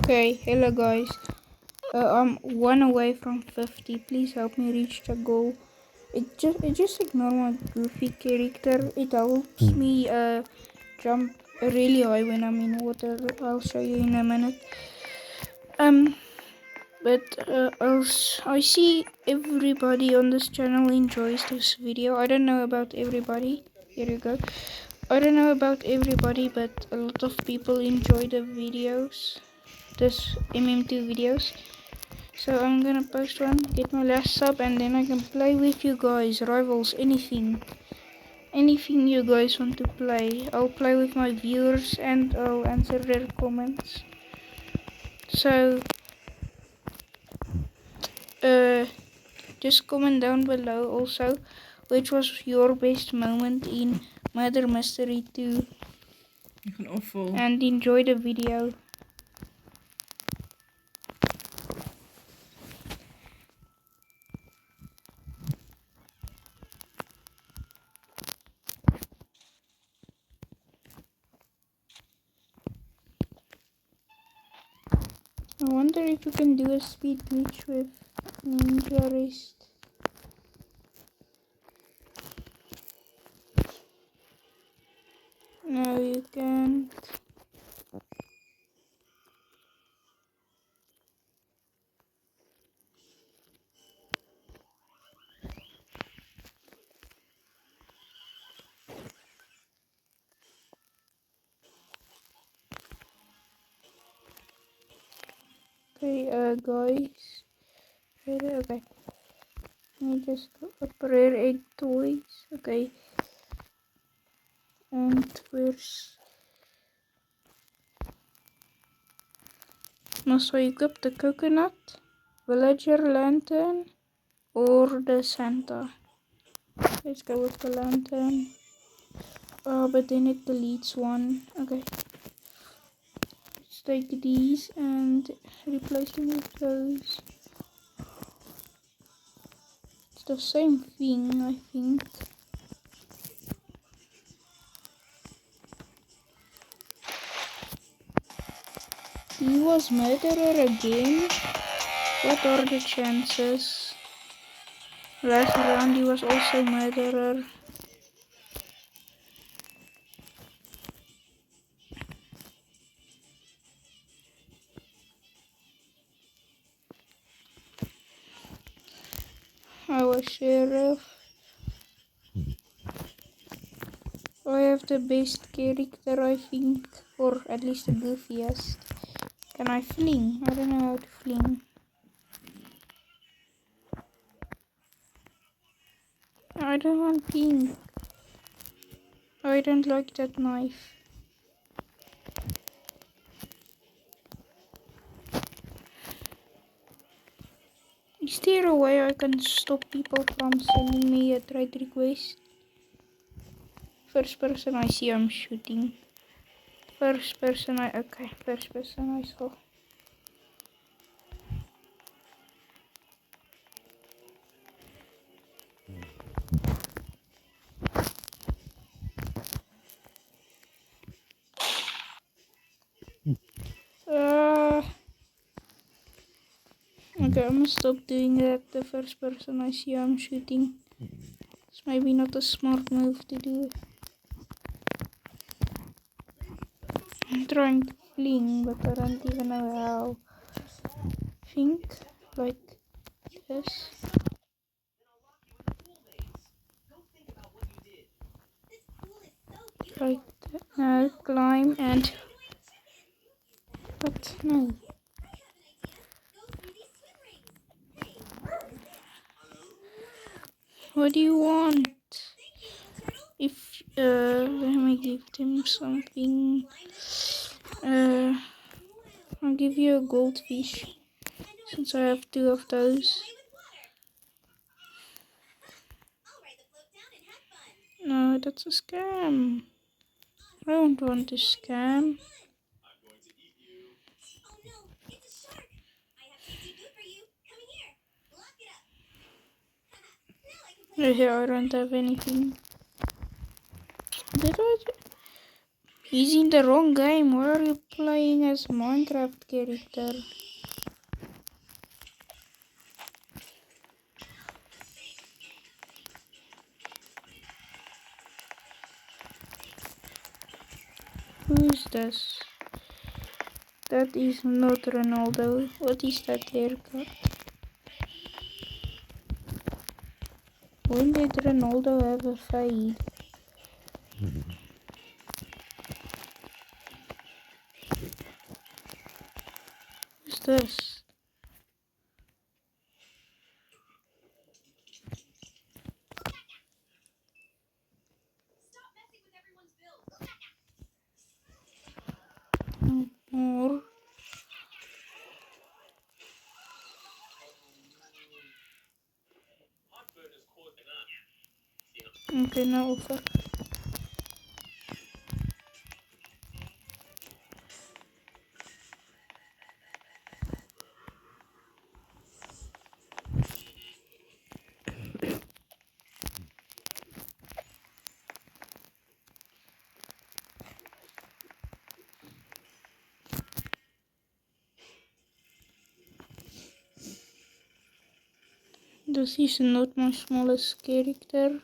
Okay, hello guys. I'm one away from 50. Please help me reach the goal. It just ignore my goofy character. It helps me jump really high when I'm in water. I'll show you in a minute. Um, but I see everybody on this channel enjoys this video. I don't know about everybody. Here you go. I don't know about everybody, but a lot of people enjoy the videos. This MM2 videos. So I'm gonna post one, get my last sub, and then I can play with you guys, rivals, anything. Anything you guys want to play. I'll play with my viewers and I'll answer their comments. So, just comment down below also which was your best moment in Murder Mystery 2. Awful. And enjoy the video. I wonder if you can do a speed glitch with Ninja Rest. No, you can't. Okay, guys. Ready? Okay. Let me just go up rare egg toys. Okay. And where's... Must I equip the coconut, villager lantern, or the Santa? Let's go with the lantern. Oh, but then it deletes one. Okay. Let's take these and replace them with those. It's the same thing, I think. He was murderer again? What are the chances? Last round he was also murderer. I was sheriff. I have the best character, I think, or at least the goofiest. Can I fling? I don't know how to fling. I don't want pink. I don't like that knife. Is there a way I can stop people from sending me a trade request? First person I see, I'm shooting. First person I saw. Okay, I'm gonna stop doing that. The first person I see, I'm shooting. It's maybe not a smart move to do. I'm trying to fling, but I don't even know how. Think like this. Like that. Now climb and. But no. What do you want? If let me give them something. I'll give you a goldfish since I have two of those. No, that's a scam. I don't want to scam. Here I don't have anything. Did I? He's in the wrong game. Why are you playing as Minecraft character? Who is this? That is not Ronaldo. What is that haircut? When did Ronaldo have a fade? Who's this? More. Okay, now offer. This is not my smallest character.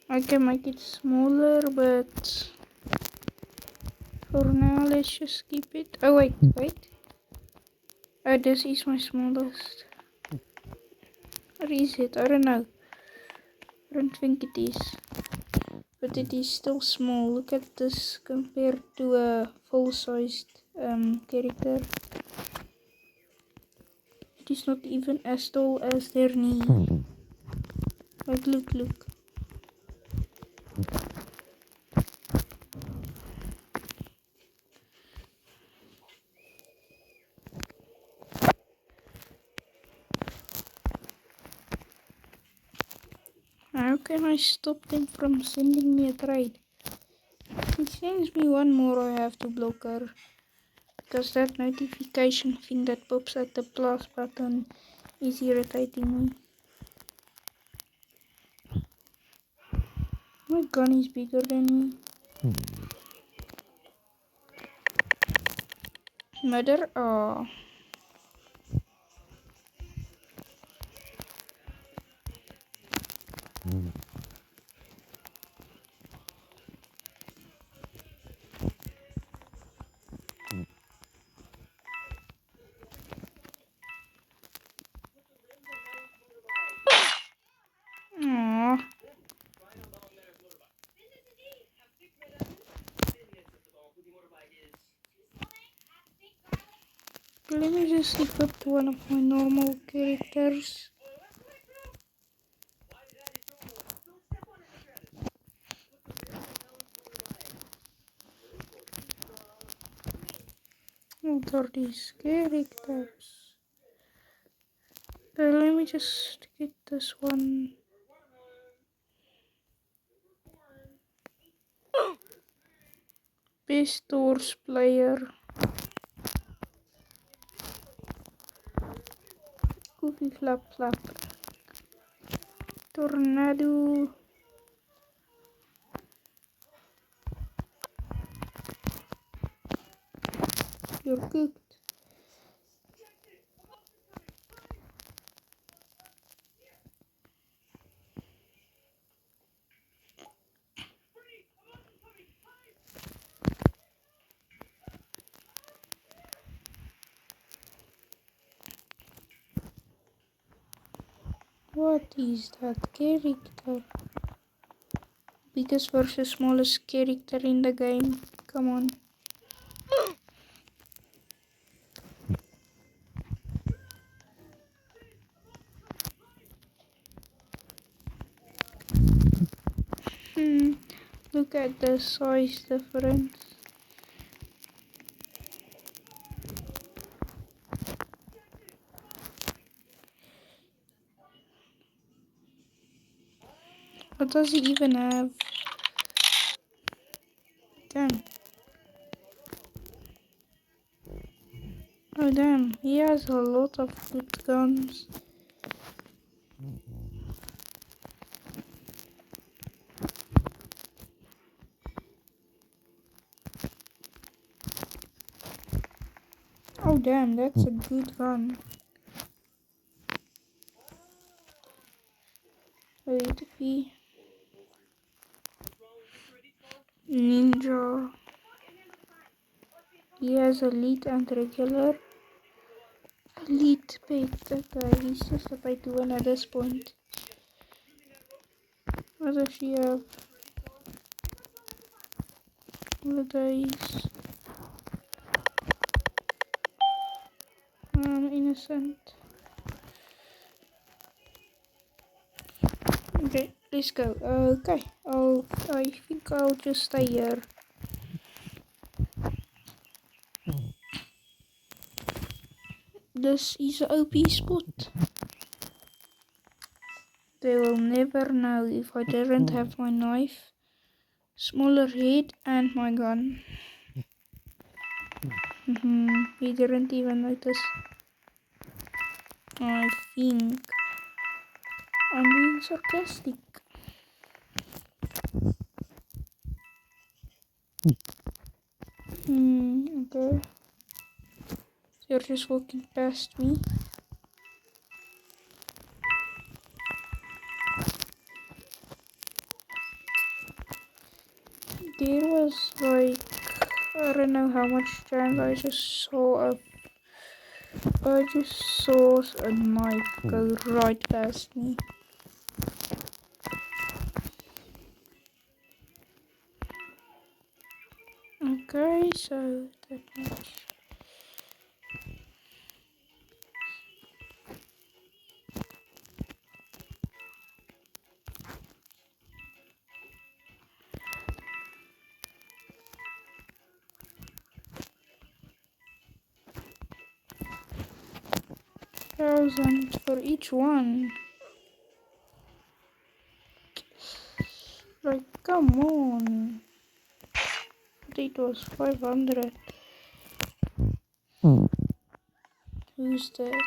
I can make it smaller, but for now let's just keep it. Oh wait. Oh, this is my smallest. Or is it? I don't know. I don't think it is. But it is still small. Look at this compared to a full-sized character. It is not even as tall as their knee. Like, look. How can I stop them from sending me a trade? If he sends me one more, I have to block her. Because that notification thing that pops at the plus button is irritating me. My gun is bigger than me. Mother? Oh. Aww. Let me just equip one of my normal characters. What are these characters? Let me just get this one. Best Doors player. Goofy Flap. Tornado. You're cooked. What is that character? Biggest versus smallest character in the game. Come on. Look at the size difference. What does he even have? Damn. Oh damn, he has a lot of good guns. Oh damn, that's a good gun. Wait, V. Ninja. He has elite and regular. Elite pet. Okay, he's just a pet to win at this point. What does she have? Holidays. Innocent. Okay, let's go. Okay. I think I'll just stay here. This is an OP spot. They will never know if I didn't have my knife, smaller head, and my gun. He didn't even notice. I think I'm being sarcastic. Okay. They're just walking past me. There was like, I don't know how much chance I just saw a knife go right past me. Okay, so that much. $1,000 for each one. Like, come on. It was 500. Who's that?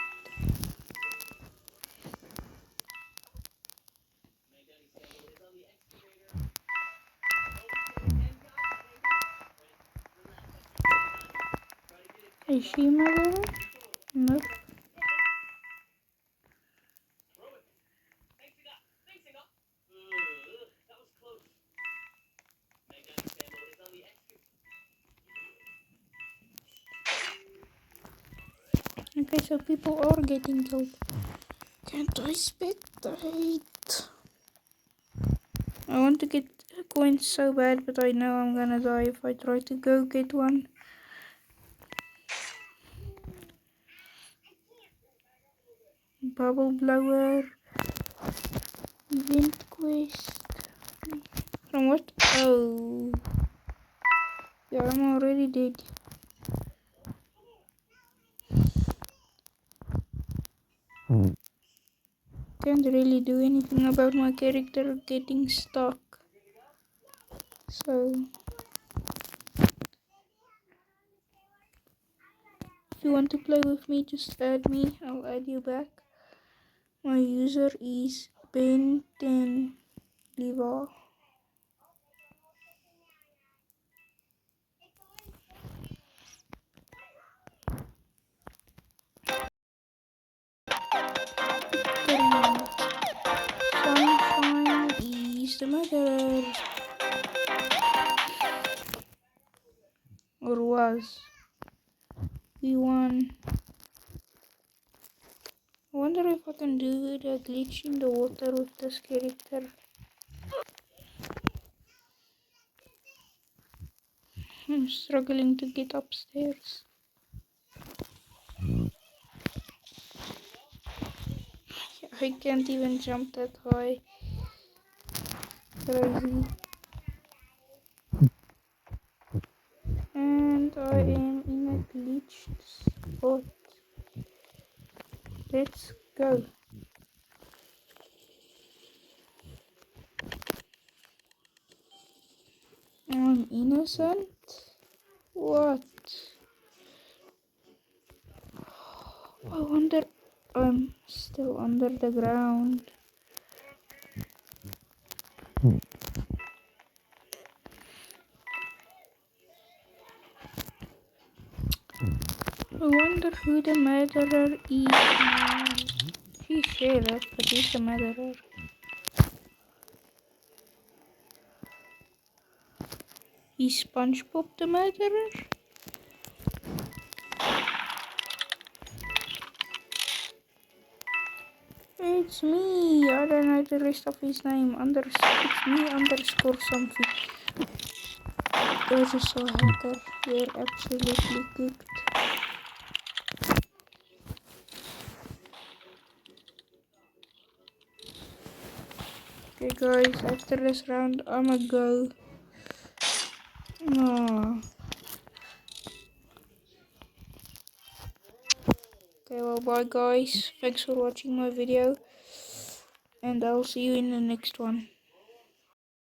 Is she my girl? No. Okay, so people are getting killed. Can't I spectate? I want to get coins so bad, but I know I'm gonna die if I try to go get one. Bubble blower. Event quest. From what? Oh. Yeah, I'm already dead. Can't really do anything about my character getting stuck. So, if you want to play with me, just add me. I'll add you back. My user is Ben10 Liva. Sunshine is the mother. Or was. We won. I wonder if I can do the glitch in the water with this character. I'm struggling to get upstairs. I can't even jump that high. Crazy. And I am in a glitched spot. Let's go. I'm innocent? What? I wonder I'm still under the ground. I wonder who the murderer is now. She said it, but who's the murderer? Is SpongeBob the murderer? It's me. I don't know the rest of his name. It's me underscore something. You're just so hacker. You're absolutely cooked. Okay guys, after this round I'ma go. No. Okay, well bye guys. Thanks for watching my video. And I'll see you in the next one.